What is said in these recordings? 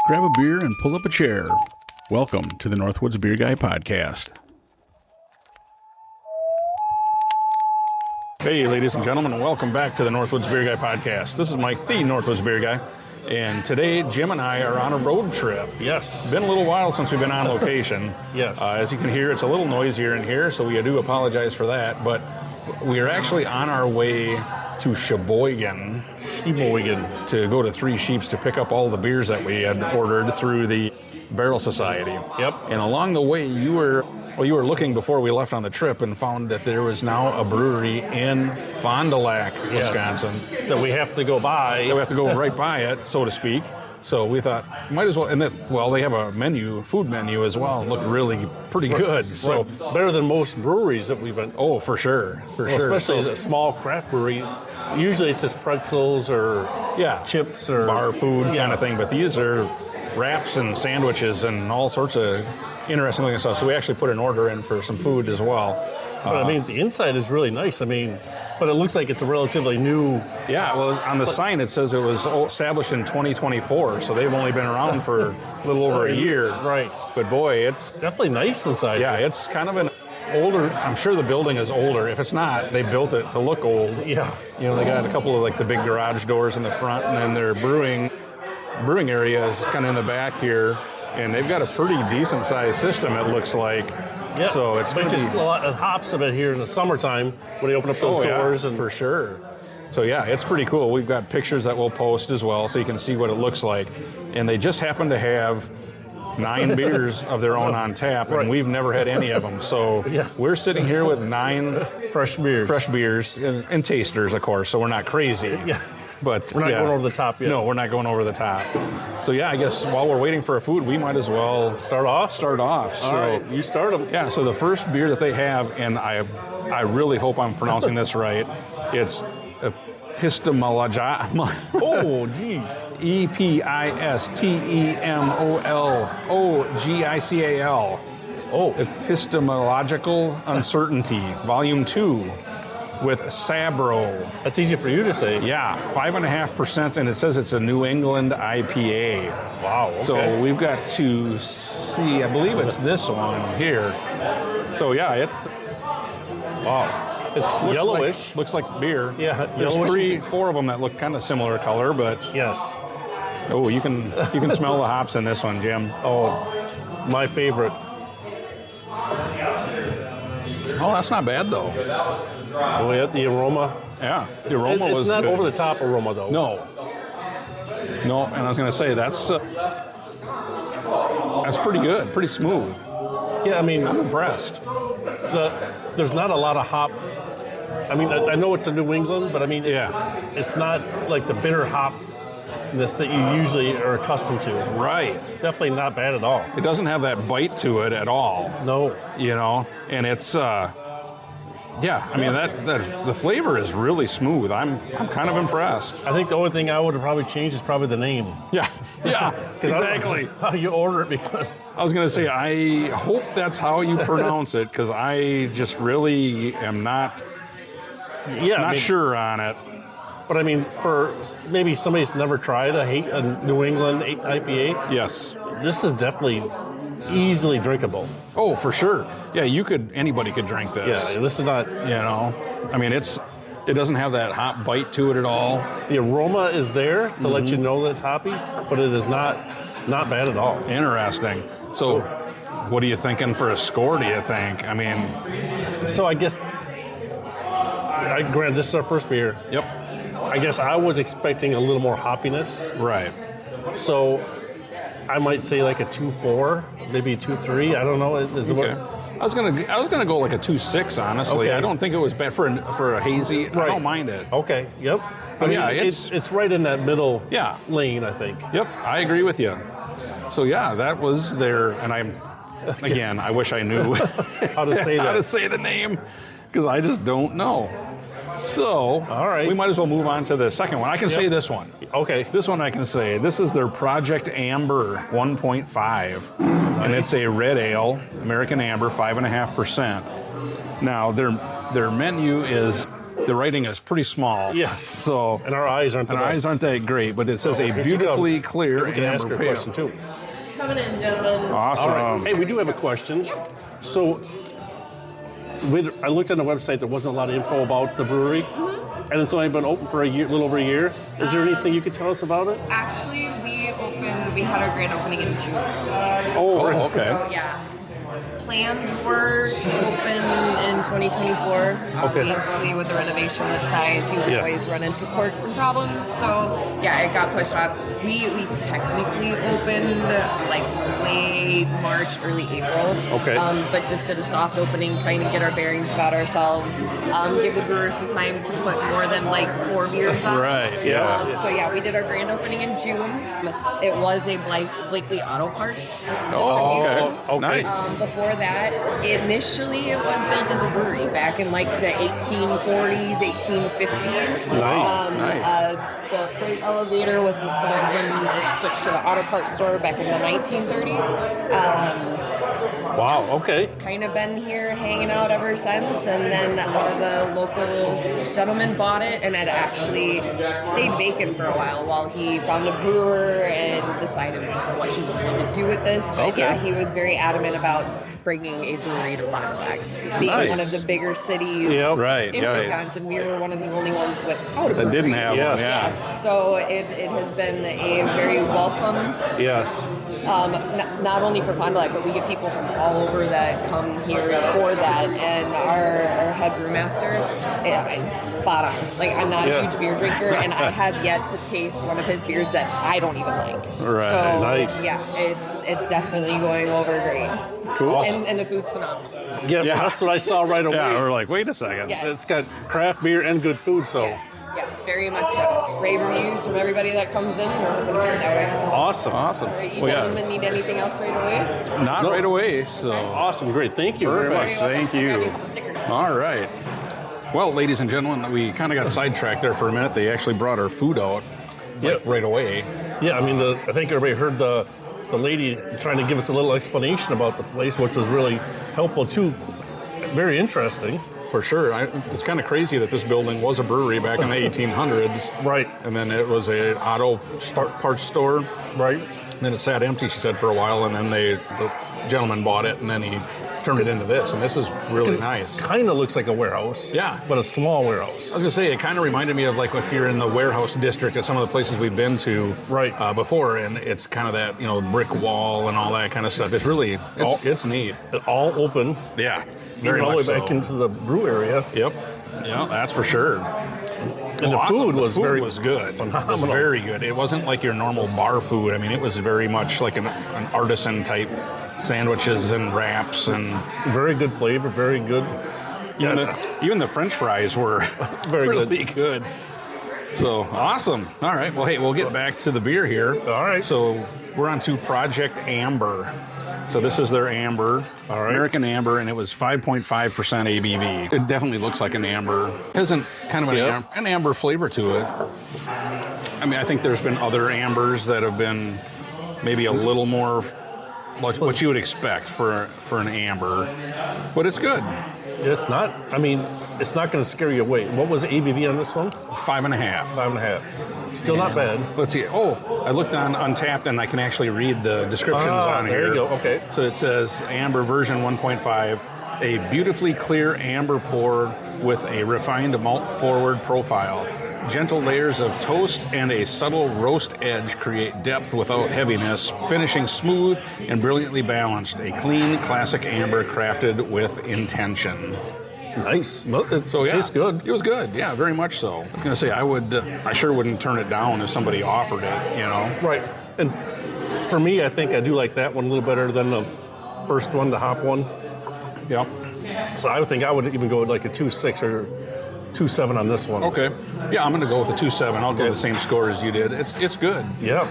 Grab a beer and pull up a chair. Welcome to the Northwoods Beer Guy Podcast. Hey, ladies and gentlemen, welcome back to the Northwoods Beer Guy Podcast. This is Mike, the Northwoods Beer Guy, and today Jim and I are on a road trip. Yes. It's been a little while since we've been on location. Yes. As you can hear, it's a little noisier in here, so we do apologize for that, but we are actually on our way to Sheboygan to go to Three Sheeps to pick up all the beers that we had ordered through the Barrel Society. Yep. And along the way, you were looking before we left on the trip and found that there was now a brewery in Fond du Lac, Wisconsin. That we have to go by. That we have to go right by it, so to speak. So we thought, might as well, and they have a food menu as well. It looked really pretty good. So right. Better than most breweries that we've been. Oh, for sure. Especially as a small craft brewery. Usually it's just pretzels or chips or bar food kind of thing. But these are wraps and sandwiches and all sorts of interesting looking stuff. So we actually put an order in for some food as well. But I mean, the inside is really nice. I mean, but it looks like it's a relatively new. Yeah, well, on the sign it says it was established in 2024, so they've only been around for a little over a year. Right. But boy, it's definitely nice inside. Yeah, it's kind of an older. I'm sure the building is older. If it's not, they built it to look old. Yeah. You know, they got a couple of like the big garage doors in the front, and then their brewing area is kind of in the back here, and they've got a pretty decent sized system. It looks like. Yeah, so it's just a lot of hops of it here in the summertime when they open up those doors. Yeah, for sure. So yeah, it's pretty cool. We've got pictures that we'll post as well, so you can see what it looks like. And they just happen to have 9 beers of their own on tap, and we've never had any of them. So we're sitting here with 9 fresh beers, and tasters, of course. So we're not crazy. Yeah. But we're not going over the top yet. No, we're not going over the top. So yeah, I guess while we're waiting for our food, we might as well start off. So, all right, you start them. Yeah. So the first beer that they have, and I really hope I'm pronouncing this right. It's epistemological. Oh, gee. epistemological. Oh. Epistemological Uncertainty, Volume 2. With Sabro. That's easy for you to say. Yeah, 5.5%, and it says it's a New England IPA. Wow. Okay. So we've got to see. I believe it's this one here. So yeah, wow. It's yellowish. Looks like beer. Yeah. There's 4 of them that look kind of similar color, but yes. Oh, you can smell the hops in this one, Jim. Oh, my favorite. Oh, that's not bad though. Oh, yeah, the aroma. Yeah, the aroma was It's not good. over the top aroma though. No, and I was going to say that's pretty good, pretty smooth. Yeah, I mean, I'm impressed. There's not a lot of hop. I mean, I know it's a New England, but I mean, it's not like the bitter hopness that you usually are accustomed to. Right. It's definitely not bad at all. It doesn't have that bite to it at all. No. You know, and it's I mean the flavor is really smooth. I'm kind of impressed. I think the only thing I would have probably changed is probably the name. Yeah, exactly. How you order it, because I was going to say I hope that's how you pronounce it, because I just really am not sure on it. But I mean, for maybe somebody's never tried a New England IPA. Yes, this is definitely easily drinkable. Oh, for sure. Yeah, anybody could drink this. Yeah, this is not. I mean, it doesn't have that hot bite to it at all. The aroma is there to let you know that it's hoppy, but it is not bad at all. Interesting. So, what are you thinking for a score? Do you think? I mean, so I guess. Granted, this is our first beer. Yep. I guess I was expecting a little more hoppiness. Right. So I might say like a 2.4, maybe a 2.3. I don't know. Okay. I was gonna go like a 2.6. Honestly, I don't think it was bad for a hazy. Right. I don't mind it. Okay. Yep. But it's right in that middle lane, I think. Yep. I agree with you. So yeah, that was there, and I wish I knew how to say that. How to say the name, because I just don't know. So, all right. We might as well move on to the second one. I can say this one. Okay. This one I can say. This is their Project Amber 1.5. Nice. And it's a red ale, American Amber, 5.5%. Now, their menu is the writing is pretty small. Yes. So And our eyes aren't the our best. eyes aren't that great, but it says a Here she beautifully comes. clear We can ask her amber a pale. question too. Coming in, gentlemen. Awesome. All right. Hey, we do have a question. So, I looked on the website. There wasn't a lot of info about the brewery, and it's only been open for a little over a year. Is there anything you could tell us about it? Actually, we had our grand opening in June this year. Oh, okay. So, yeah. Plans were to open in 2024. Okay. Obviously, with the renovation this size, you Yeah. always run into quirks and problems. So, yeah, it got pushed off. We technically opened like late March, early April. Okay. But just did a soft opening, kind of get our bearings about ourselves. Give the brewers some time to put more than like 4 beers on. Right, yeah. So yeah, we did our grand opening in June. It was a Blakely Auto Parts Oh, distribution. Okay. Nice. Before that, initially it was built as a brewery back in like the 1840s, 1850s. Nice, nice. The freight elevator was installed when it switched to the auto parts store back in the 1930s. Wow. Okay. Kind of been here hanging out ever since, and then the local gentleman bought it and had actually stayed vacant for a while he found a brewer and decided what he wanted to do with this. But Okay. yeah, he was very adamant about bringing a brewery to Fond du Lac. Being Nice. one of the bigger cities Yep. Right, in yeah. Wisconsin, we were one of the only ones without a brewery. That didn't have Yes. one, yeah. Yes, so it has been a very welcome, Yes. not only for Fond du Lac, but we get people from all over that come here for that. And our head brewmaster, spot on. Like, I'm not Yeah. a huge beer drinker, and I have yet to taste one of his beers that I don't even like. Right. So, Nice. yeah, it's definitely going over great. Cool. Awesome. And the food's phenomenal. Yeah, Yeah. that's what I saw right away. Yeah, we're like, wait a second. Yes. It's got craft beer and good food, so Yes, very much so. Rave reviews from everybody that comes in. We're hoping to keep it that way. awesome. Awesome. All right, you Well, yeah, gentlemen need anything else right away? not No. right away, so. Awesome. Great. Thank you very Perfect. much. Thank Grab you. a couple stickers. All right. Well, ladies and gentlemen, we kind of got sidetracked there for a minute. They actually brought our food out like, right away. Yeah, I mean, I think everybody heard the lady trying to give us a little explanation about the place, which was really helpful too. Very interesting. For sure. It's kind of crazy that this building was a brewery back in the 1800s. Right. And then it was a auto parts store. Right. And then it sat empty, she said, for a while. And then the gentleman bought it, and then he turned it into this. And this is really nice. Kind of looks like a warehouse. Yeah. But a small warehouse. I was going to say, it kind of reminded me of like if you're in the warehouse district at some of the places we've been to Right. before, and it's kind of that, brick wall and all that kind of stuff. It's really, it's neat. All open. Yeah, very all the way much so. back into the brew area. Yep. Yeah, that's for sure. And the food was The food very was good. It was phenomenal. very good. It wasn't like your normal bar food. I mean, it was very much like an artisan type sandwiches and wraps and Very good flavor. Very good. even the French fries were Very really good. So awesome. All right. Well, hey, we'll get back to the beer here. All right. So we're on to Project Amber. So this is their amber, All right. American amber, and it was 5.5% ABV. It definitely looks like an amber. Isn't kind of an amber flavor to it. I mean, I think there's been other ambers that have been maybe a little more what you would expect for an amber, but it's good. It's not. I mean, it's not going to scare you away. What was the ABV on this one? 5.5. 5.5. Still not bad. Let's see. Oh, I looked on Untapped and I can actually read the descriptions on here. There you go. Okay. So it says Amber version 1.5, a beautifully clear amber pour with a refined malt-forward profile. Gentle layers of toast and a subtle roast edge create depth without heaviness, finishing smooth and brilliantly balanced. A clean, classic amber crafted with intention. Nice. Well, it So yeah, tastes good. It was good. Yeah, very much so. I was gonna say I sure wouldn't turn it down if somebody offered it. Right. And for me, I think I do like that one a little better than the first one, the hop one. Yep. So I would think I would even go with like a 2.6 or 2.7 on this one. Okay. Yeah, I'm gonna go with a 2.7. I'll go the same score as you did. It's good. Yeah.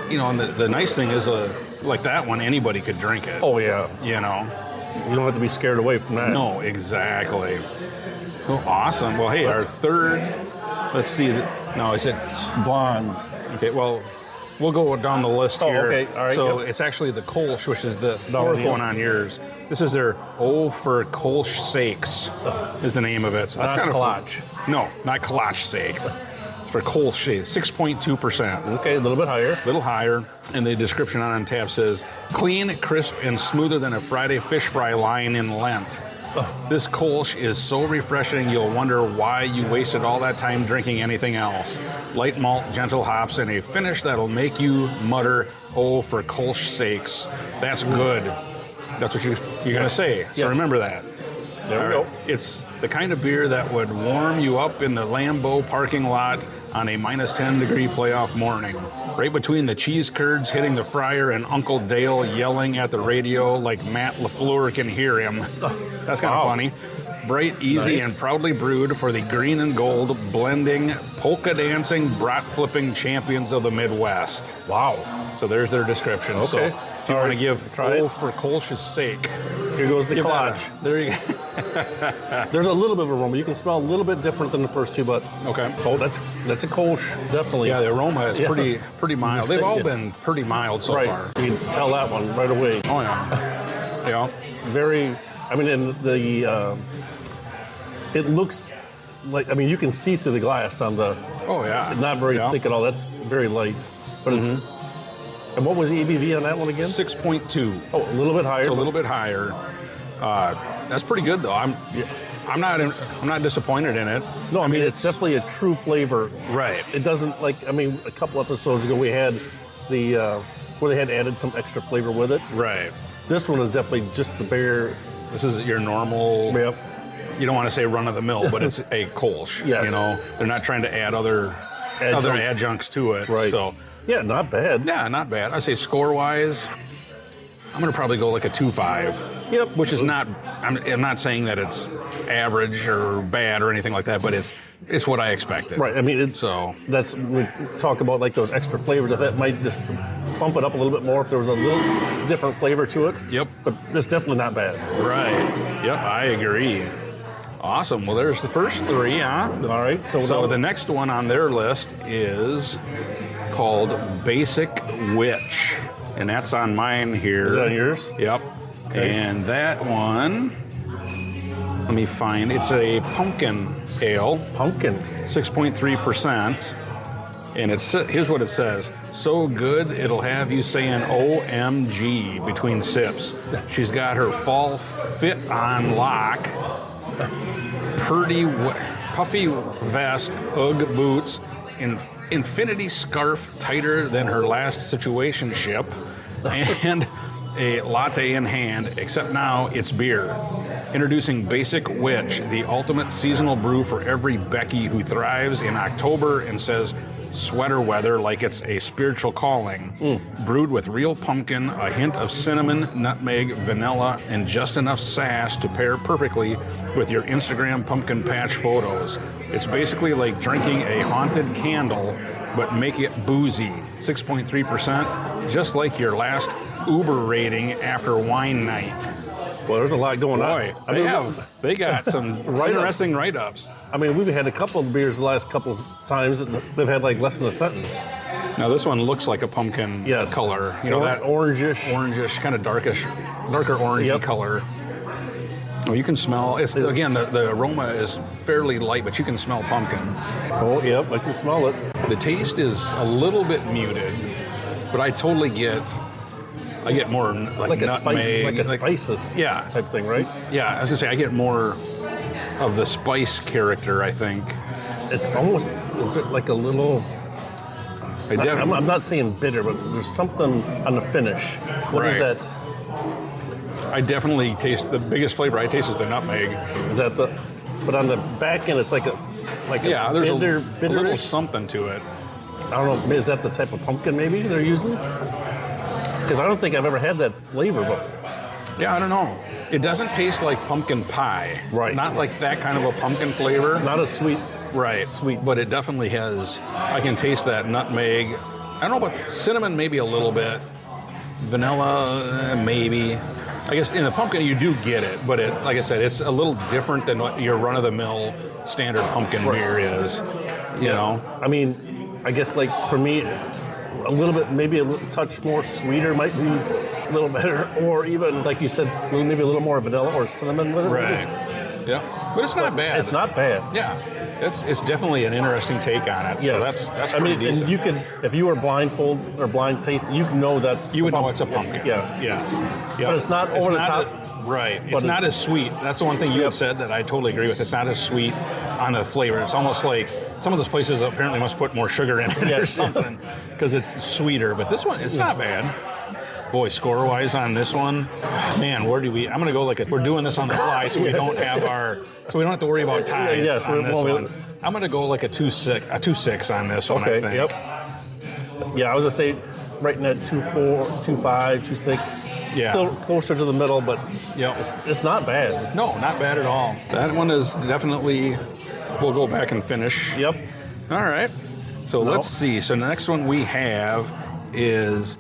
And the nice thing is, like that one, anybody could drink it. Oh, yeah. You don't have to be scared away from that. No, exactly. Oh, awesome. Well, hey, our third. Let's see. No, is it Blondes. okay? Well, we'll go down the list Oh, here. okay. All right, So yep. it's actually the Kolsch, which is the No, fourth yeah. one on yours. This is their for Kolsch Sakes is the name of it. So that's Not kind of Kolsch. No, not Kolsch Sake. It's for Kolsch Sake, 6.2%. Okay, a little bit higher. A little higher. And the description on tap says, clean, crisp, and smoother than a Friday fish fry line in Lent. This Kolsch is so refreshing, you'll wonder why you wasted all that time drinking anything else. Light malt, gentle hops, and a finish that'll make you mutter, for Kolsch Sakes. That's good. That's what you're going to say. So Yes. remember that. There we go. It's the kind of beer that would warm you up in the Lambeau parking lot on a minus 10 degree playoff morning. Right between the cheese curds hitting the fryer and Uncle Dale yelling at the radio like Matt LaFleur can hear him. That's kind of funny. Bright, easy, Nice. and proudly brewed for the green and gold blending, polka dancing, brat flipping champions of the Midwest. Wow. So there's their description. Okay. So if you All want to right. give Try it. for Kolsch's sake, Here goes the give that Kolsch. there you go. There's a little bit of aroma. You can smell a little bit different than the first two, but Okay. oh, that's a Kolsch, definitely. Yeah, the aroma is Yeah. pretty mild. They've all Yeah. been pretty mild so right. far. You can tell that one right away. Oh yeah. Yeah. Very. I mean, in the it looks like. I mean, you can see through the glass on the. Oh yeah. Not very Yeah. thick at all. That's very light, but it's. And what was the ABV on that one again? 6.2. Oh, a little bit higher. It's a little bit higher. That's pretty good though. I'm not disappointed in it. No, I mean it's definitely a true flavor. Right. It doesn't like. I mean, a couple episodes ago we had the where they had added some extra flavor with it. Right. This one is definitely just the bare. This is your normal. Yep. You don't want to say run of the mill, but it's a Kolsch. Yes. You know, they're not trying to add other adjuncts to it. Right. So Yeah, not bad. yeah, not bad. I say score wise, I'm gonna probably go like a 2.5. Yep. Which is not. I'm not saying that it's average or bad or anything like that, but it's what I expected. Right. I mean, that's we talk about like those extra flavors. If that might just bump it up a little bit more if there was a little different flavor to it. Yep. But it's definitely not bad. Right. Yep. I agree. Awesome. Well, there's the first three, huh? All right. So So the next one on their list is called Basic Witch, and that's on mine here. Is that on yours? Yep. Okay. And that one, let me find. It's a pumpkin ale, Pumpkin. 6.3%, and here's what it says: so good it'll have you saying "OMG" between sips. She's got her fall fit on lock. Puffy vest, Ugg boots, infinity scarf tighter than her last situationship, and a latte in hand, except now it's beer. Introducing Basic Witch, the ultimate seasonal brew for every Becky who thrives in October and says sweater weather like it's a spiritual calling. Brewed with real pumpkin, a hint of cinnamon, nutmeg, vanilla, and just enough sass to pair perfectly with your Instagram pumpkin patch photos. It's basically like drinking a haunted candle, but make it boozy. 6.3%, just like your last Uber rating after wine night. Well, there's a lot going Boy, on. they got some interesting write-ups. I mean, we've had a couple of beers the last couple of times that they've had like less than a sentence. Now this one looks like a pumpkin color. You know, that orangish, kind of darker orangey color. Oh, you can smell. It's again the aroma is fairly light, but you can smell pumpkin. Oh, yep, I can smell it. The taste is a little bit muted, but I totally get. I get more like a nutmeg, spice, spices type thing, right? Yeah, I was gonna say I get more of the spice character. I think It's almost, is it like a little, I'm not saying bitter, but there's something on the finish. What is Right. that? I definitely taste the biggest flavor I taste is the nutmeg. Is that but on the back end, it's like a There's a bitter, little something to it. I don't know, is that the type of pumpkin maybe they're using? Because I don't think I've ever had that flavor, but Yeah, I don't know. It doesn't taste like pumpkin pie. Right. Not like that kind of a pumpkin flavor. not as sweet. Right. Sweet. But it definitely has, I can taste that nutmeg. I don't know about cinnamon, maybe a little bit. Vanilla, maybe. I guess in the pumpkin you do get it, but like I said, it's a little different than what your run-of-the-mill standard pumpkin beer is. You know? I mean, I guess like for me, a little bit, maybe a little touch more sweeter might be a little better, or even like you said, maybe a little more vanilla or cinnamon with it. Right. Yeah. But it's not bad. It's not bad. Yeah. It's definitely an interesting take on it. Yes. So that's pretty decent. And you could, if you were blindfold or blind tasting, you can know that's You would know it's a pumpkin. Yes. Yes. Yep. But it's not over the top. Right. It's not as sweet. That's the one thing you had said that I totally agree with. It's not as sweet on the flavor. It's almost like some of those places apparently must put more sugar in it or something because it's sweeter. But this one, it's not bad. Boy, score-wise on this one, man, where do we? I'm going to go we're doing this on the fly, so we don't have so we don't have to worry about ties on this one. I'm going to go like a 2.6 on this one. I think. Yep. Yeah, I was going to say right in that 2.4, 2.5, 2.6. Yeah. Still closer to the middle, but it's not bad. No, not bad at all. That one is definitely. We'll go back and finish. Yep. All right. So let's see. So the next one we have is.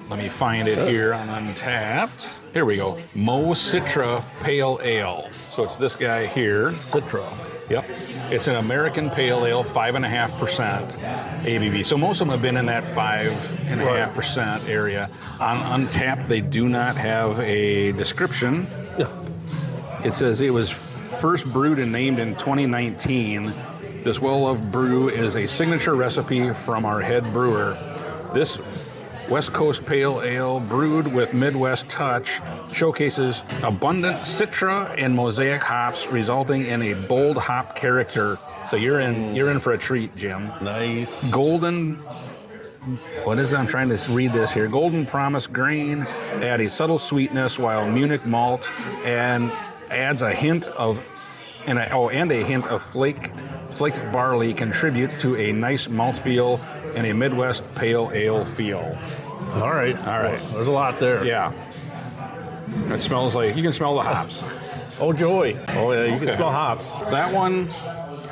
Let me find it here on Untapped. Here we go. Mo Citra Pale Ale. So it's this guy here. Citra. Yep. It's an American Pale Ale, 5.5% ABV. So most of them have been in that 5.5% area. On Untapped, they do not have a description. Yeah. It says it was first brewed and named in 2019. This well-loved brew is a signature recipe from our head brewer. This West Coast Pale Ale, brewed with Midwest touch, showcases abundant Citra and mosaic hops, resulting in a bold hop character. So you're in for a treat, Jim. Nice. Golden. What is it? I'm trying to read this here. Golden Promise grain add a subtle sweetness, while Munich malt and adds a hint of flaked barley contribute to a nice mouthfeel and a Midwest Pale Ale feel. All right. Well, there's a lot there. Yeah. It smells like, you can smell the hops. Oh, joy. Oh, yeah, you can smell hops. That one,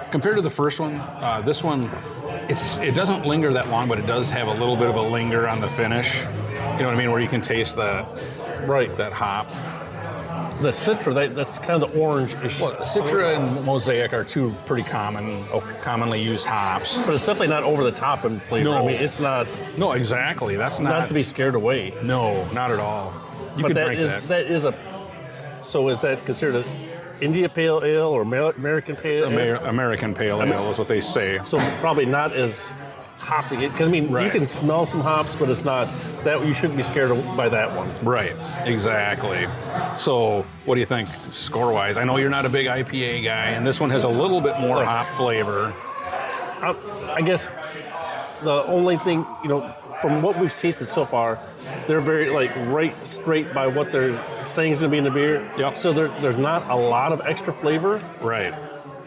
compared to the first one, this one, it doesn't linger that long, but it does have a little bit of a linger on the finish. You know what I mean? Where you can taste that hop. The Citra, that's kind of the orange-ish. Well, Citra and Mosaic are two pretty commonly used hops. But it's definitely not over the top in flavor. No. I mean, it's not. No, exactly. That's not to be scared away. No, not at all. You but can drink that. That is a. So is that considered an India Pale Ale or American Pale Ale? American Pale Ale is what they say. So probably not as hoppy. Because, I mean, you can smell some hops, but it's not that you shouldn't be scared by that one. Right, exactly. So, what do you think score-wise? I know you're not a big IPA guy, and this one has a little bit more hop flavor. I guess the only thing, from what we've tasted so far, they're very right straight by what they're saying is going to be in the beer. Yep. So there's not a lot of extra flavor. Right.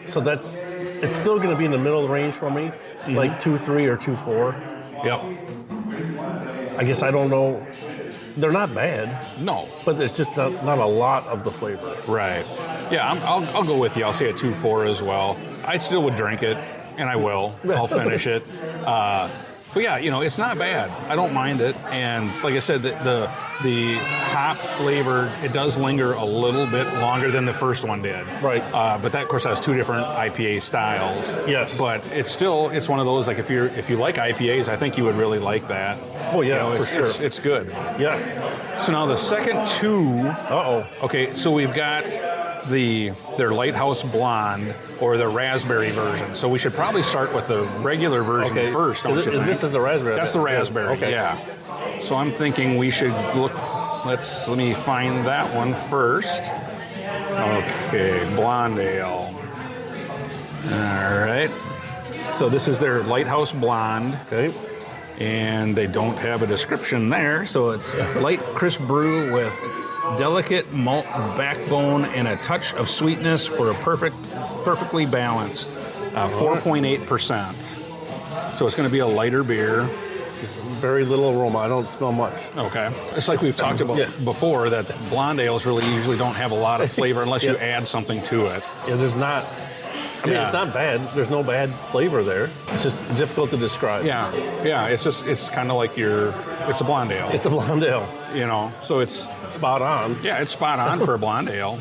So it's still going to be in the middle of the range for me, like 2.3 or 2.4. Yep. I guess I don't know. They're not bad. No. But there's just not a lot of the flavor. Right. Yeah, I'll go with you. I'll say a 2.4 as well. I still would drink it, and I will. I'll finish it. But yeah, it's not bad. I don't mind it. And like I said, the hop flavor, it does linger a little bit longer than the first one did. Right. But that, of course, has two different IPA styles. Yes. But it's one of those, like if you like IPAs, I think you would really like that. Oh, yeah, for sure. It's good. Yeah. So now the second two. Uh-oh. Okay, so we've got their Lighthouse Blonde or the raspberry version. So we should probably start with the regular version first, don't you think? This is the raspberry? That's the raspberry, okay. Yeah. So I'm thinking we should look, let me find that one first. Okay, Blonde Ale. All right. So this is their Lighthouse Blonde. Okay. And they don't have a description there, so it's light, crisp brew with delicate malt backbone and a touch of sweetness for a perfectly balanced 4.8%. So it's going to be a lighter beer. Very little aroma. I don't smell much. Okay. It's like we've talked about before, that blonde ales really usually don't have a lot of flavor unless you add something to it. Yeah, there's not. I mean, it's not bad. There's no bad flavor there. It's just difficult to describe. Yeah. It's kind of like it's a blonde ale. It's a blonde ale. So it's spot on. Yeah, it's spot on for a blonde ale.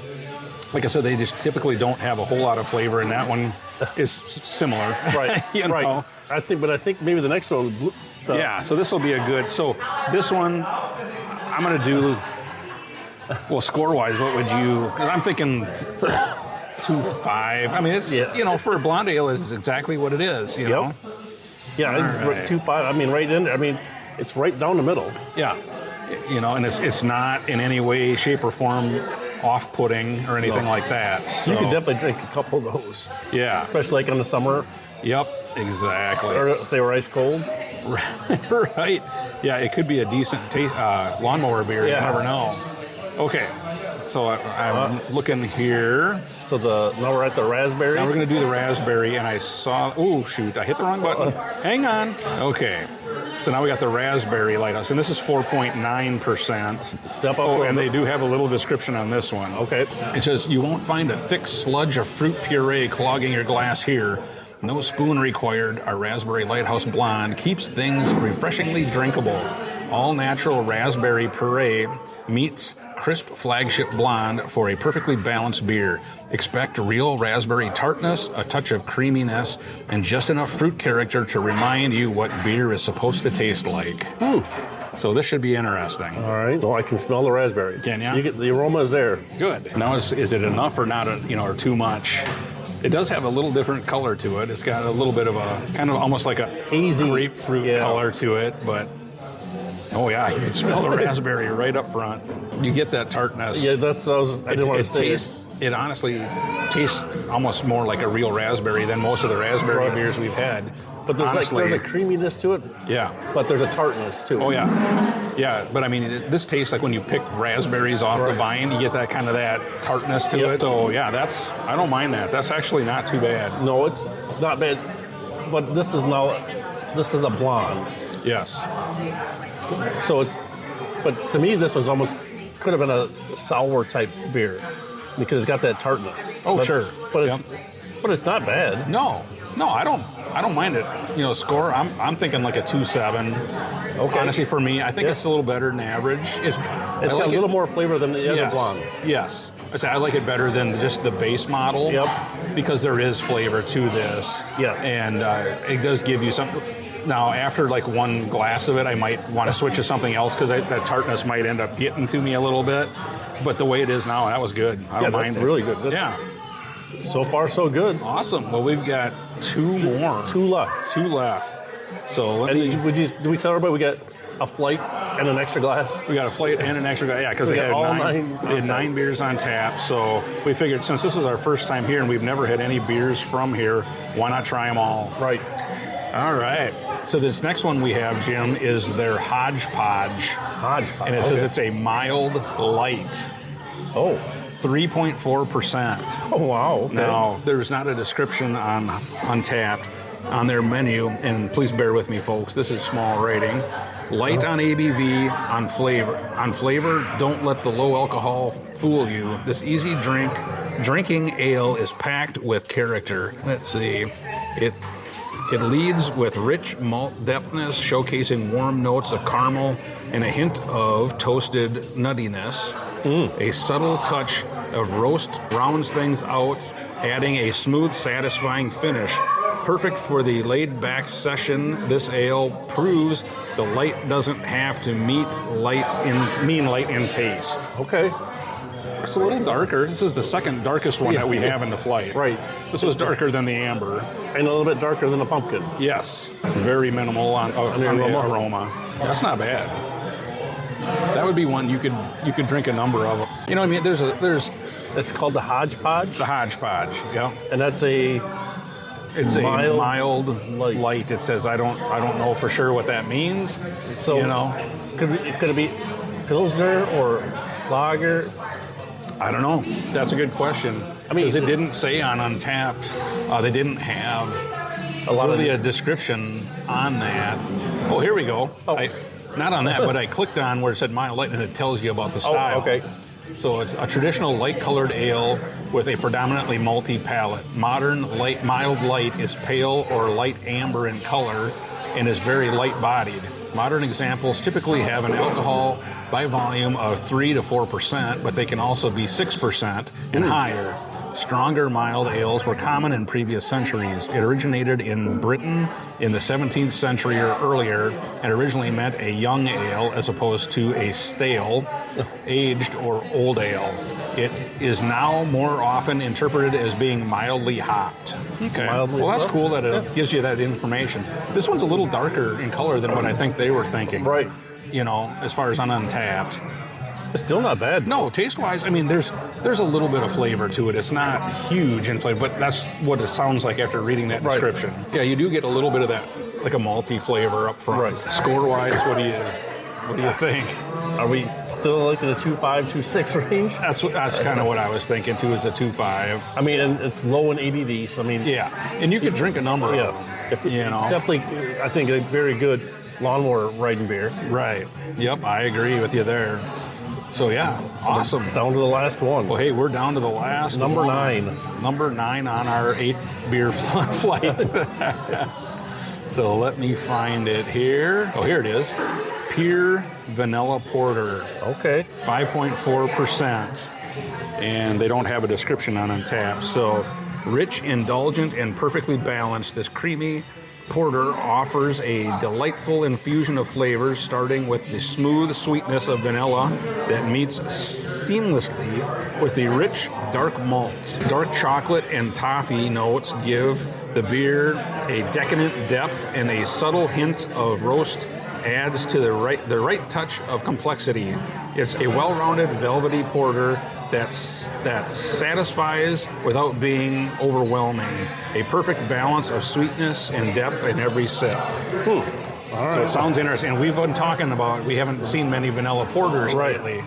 Like I said, they just typically don't have a whole lot of flavor, and that one is similar. Right. Right. I think maybe the next one. So this will be a good. So this one, I'm going to do, well, score-wise, what would you, 'cause I'm thinking 2.5. I mean, it's, you know, for a blonde ale, it's exactly what it is, you know? Yeah, Right. 2.5. I mean, right in there. I mean, it's right down the middle. Yeah. You know, and it's not in any way, shape, or form off-putting or anything like that. So, You could definitely drink a couple of those, yeah. especially like in the summer, Yep, exactly. or if they were ice cold. Right. Yeah, it could be a decent taste, lawnmower beer. Yeah. You never know. Okay. So I'm looking here. So now we're at the raspberry. Now we're going to do the raspberry, and I saw, oh, shoot, I hit the wrong button. Hang on. Okay. So now we got the Raspberry Lighthouse, and this is 4.9%. Step up. Oh, and they do have a little description on this one. Okay. It says, you won't find a thick sludge of fruit puree clogging your glass here. No spoon required. Our Raspberry Lighthouse Blonde keeps things refreshingly drinkable. All natural raspberry puree meets crisp flagship blonde for a perfectly balanced beer. Expect real raspberry tartness, a touch of creaminess, and just enough fruit character to remind you what beer is supposed to taste like. So this should be interesting. All right. Well, I can smell the raspberry. Can ya? You get the aroma is there. Good. Now, is it enough or not, or too much? It does have a little different color to it. It's got a little bit of a, kind of almost like a Hazy. grapefruit color to it, but oh yeah, you can smell the raspberry right up front. You get that tartness. Yeah, that's what I didn't want to say. It honestly tastes almost more like a real raspberry than most of the raspberry beers we've had. But there's honestly, there's a creaminess to it. Yeah. But there's a tartness too. Oh yeah. Yeah, but I mean, this tastes like when you pick raspberries off the vine, you get that kind of that tartness to it. So yeah, I don't mind that. That's actually not too bad. No, it's not bad. But this is a blonde. Yes. So but to me, this was almost, could have been a sour type beer because it's got that tartness. Oh, but, sure. But it's not bad. No, I don't mind it. You know, score, I'm thinking like a 2.7. Okay. Honestly, for me, I think it's a little better than average. It's got a little more flavor than the other blonde. Yes. I like it better than just the base model. Yep. Because there is flavor to this. Yes. And it does give you something. Now, after like one glass of it, I might want to switch to something else because that tartness might end up getting to me a little bit. But the way it is now, that was good. I don't mind that's it. really good. Yeah. So far, so good. Awesome. Well, we've got two more. Two left. So Do we tell everybody we got a flight and an extra glass? we got a flight and an extra guy. Yeah, because We they got had all they had 9 beers on tap. So we figured since this was our first time here and we've never had any beers from here, why not try them all? Right. All right. So this next one we have, Jim, is their Hodge Podge. Hodge Podge. And it says it's a mild light. Oh. 3.4%. Oh, wow. Okay. Now, there's not a description on Untapped on their menu, and please bear with me, folks. This is small writing. Light on ABV, on flavor. On flavor, don't let the low alcohol fool you. This easy drinking ale is packed with character. Let's see. It leads with rich malt depthness, showcasing warm notes of caramel and a hint of toasted nuttiness. A subtle touch of roast rounds things out, adding a smooth, satisfying finish. Perfect for the laid-back session, this ale proves the light doesn't have to mean light in taste. Okay. It's a little darker. This is the second darkest one that we have in the flight. Right. This was darker than the amber. And a little bit darker than a pumpkin. Yes. Very minimal on the aroma. That's not bad. That would be one you could drink a number of them. You know what I mean? It's called the Hodge Podge. The Hodge Podge, yeah. And that's a mild light. It says I don't know for sure what that means. So could it be Pilsner or lager? I don't know. That's a good question. I mean, because it didn't say on Untapped. They didn't have a description on that. Oh, here we go. Oh. Not on that, but I clicked on where it said mild light, and it tells you about the style. Oh, okay. So it's a traditional light-colored ale with a predominantly malty palate. Modern mild light is pale or light amber in color and is very light-bodied. Modern examples typically have an alcohol by volume of 3 to 4%, but they can also be 6% and higher. Stronger mild ales were common in previous centuries. It originated in Britain in the 17th century or earlier and originally meant a young ale as opposed to a stale, aged, or old ale. It is now more often interpreted as being mildly hopped. Okay. Mildly Well, that's hopped? cool that it gives you that information. This one's a little darker in color than what I think they were thinking. Right. You know, as far as on Untapped. It's still not bad. No, taste-wise, I mean, there's a little bit of flavor to it. It's not huge in flavor, but that's what it sounds like after reading that Right. description. Yeah, you do get a little bit of that, like a malty flavor up front. Right. Score-wise, what do you think? Are we still like in the 2.5, 2.6 range? That's kind of what I was thinking too, is a 2.5. I mean, and it's low in ABV, so I mean, Yeah, and you could drink a number yeah. of them. You know, Definitely, I think a very good lawnmower riding beer. right? Yep, I agree with you there. So yeah, awesome. Down to the last one. Well, hey, we're down to the last Number one. 9. Number 9 on our 8 beer flight. So let me find it here. Oh, here it is. Pure Vanilla Porter, Okay. 5.4%. And they don't have a description on Untapped. So rich, indulgent, and perfectly balanced, this creamy porter offers a delightful infusion of flavors, starting with the smooth sweetness of vanilla that meets seamlessly with the rich dark malts. Dark chocolate and toffee notes give the beer a decadent depth, and a subtle hint of roast adds to the right touch of complexity. It's a well-rounded, velvety porter that satisfies without being overwhelming. A perfect balance of sweetness and depth in every sip. All right. So it sounds interesting. And we've been talking about, we haven't seen many vanilla porters Right. lately.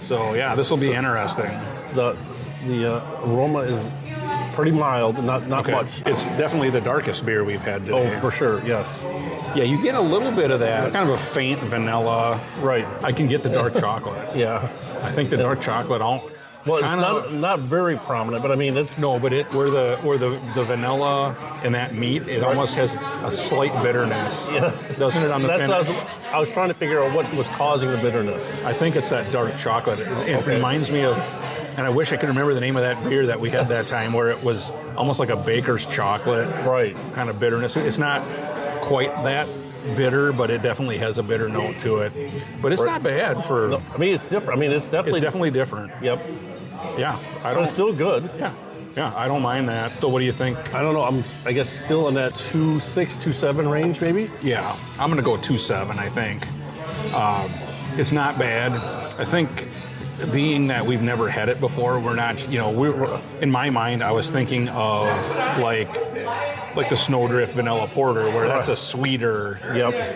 So yeah, this will be interesting. The aroma is pretty mild, not Okay. much. It's definitely the darkest beer we've had today. Oh, for sure, yes. Yeah, you get a little bit of that, kind of a faint vanilla. Right. I can get the dark chocolate. Yeah. I think the dark chocolate, Well, it's kinda- not very prominent, but I mean, it's No, but where the vanilla and that meat, it almost has a slight bitterness. Yes. Doesn't it on the That's finish? I was trying to figure out what was causing the bitterness. I think it's that dark chocolate. It reminds me of, and I wish I could remember the name of that beer that we had that time, where it was almost like a baker's chocolate Right. kind of bitterness. It's not quite that bitter, but it definitely has a bitter note to it. But it's not bad for. No, I mean, it's different. I mean, it's Definitely different. Yep. Yeah, I But don't. it's still good. Yeah, I don't mind that. So what do you think? I don't know. I guess still in that 2.6, 2.7 range, maybe. Yeah, I'm gonna go 2.7. I think it's not bad. I think, being that we've never had it before, we're not. We're in my mind, I was thinking of like the Snowdrift Vanilla Porter, where that's a sweeter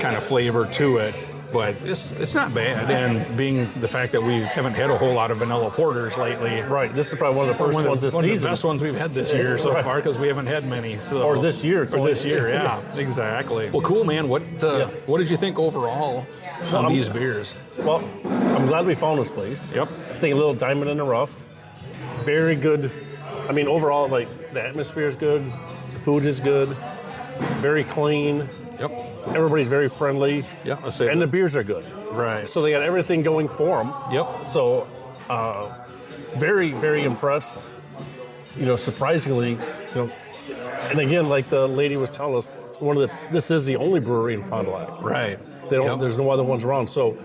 kind of flavor to it. But it's not bad, and being the fact that we haven't had a whole lot of vanilla porters lately. Right. This is probably one of the first ones this one of season. the best ones we've had this year so Right. far, because we haven't had many. So. Or this year. It's Or only- this year, yeah, exactly. Well, cool, man. What did you think overall on these beers? Well, I'm glad we found this place. Yep. I think a little diamond in the rough. Very good. I mean, overall, like, the atmosphere is good. The food is good. Very clean. Yep. Everybody's very friendly. Yeah, let's say And the that. beers are good. Right. So they got everything going for them. Yep. So, very, very impressed. Surprisingly, and again, like the lady was telling us, this is the only brewery in Fond du Lac. Right. There's no other ones around. So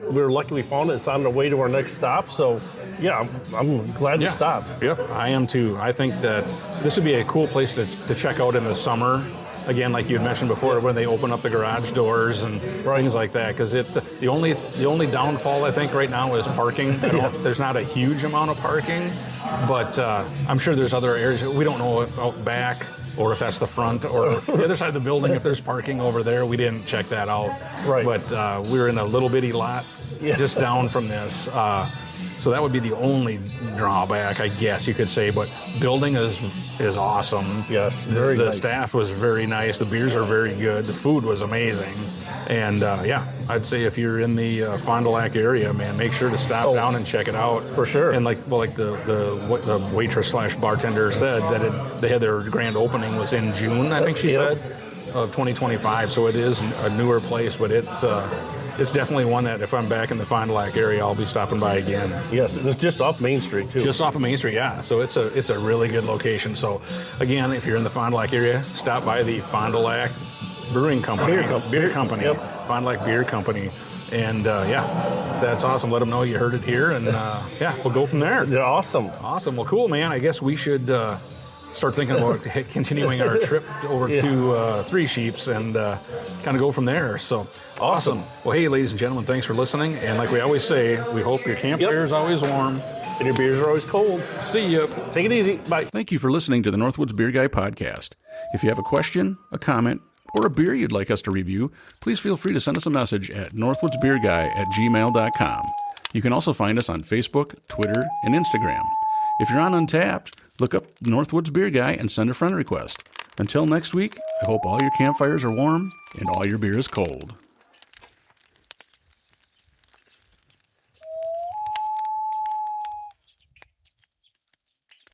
we were lucky we found it. It's on the way to our next stop. So yeah, I'm glad we stopped. Yep, I am too. I think that this would be a cool place to check out in the summer. Again, like you had mentioned before, when they open up the garage doors and things like that, because it's the only downfall I think right now is parking. There's not a huge amount of parking, but I'm sure there's other areas. We don't know if out back or if that's the front or the other side of the building, if there's parking over there. We didn't check that out. Right. But we were in a little bitty lot just down from this. So that would be the only drawback, I guess you could say. But building is awesome. Yes, very The nice. staff was very nice. The beers are very good. The food was amazing. And I'd say if you're in the Fond du Lac area, man, make sure to stop down and check it out. For sure. And like the waitress / bartender said, that they had their grand opening was in June, I think she said, of 2025. So it is a newer place, but it's it's definitely one that if I'm back in the Fond du Lac area, I'll be stopping by again. Yes, and it's just off Main Street too. Just off of Main Street, yeah. So it's a really good location. So again, if you're in the Fond du Lac area, stop by the Fond du Lac Brewing Company. Beer Company. Yep. Fond du Lac Beer Company. And that's awesome. Let them know you heard it here. And we'll go from there. They're awesome. Awesome. Well, cool, man. I guess we should start thinking about continuing our trip over to Three Sheeps and kind of go from there. So awesome. Well, hey, ladies and gentlemen, thanks for listening. And like we always say, we hope your campfire is always warm and your beers are always cold. See ya. Take it easy. Bye. Thank you for listening to the Northwoods Beer Guy podcast. If you have a question, a comment, or a beer you'd like us to review, please feel free to send us a message at northwoodsbeerguy@gmail.com. You can also find us on Facebook, Twitter, and Instagram. If you're on Untappd, look up Northwoods Beer Guy and send a friend request. Until next week, I hope all your campfires are warm and all your beer is cold.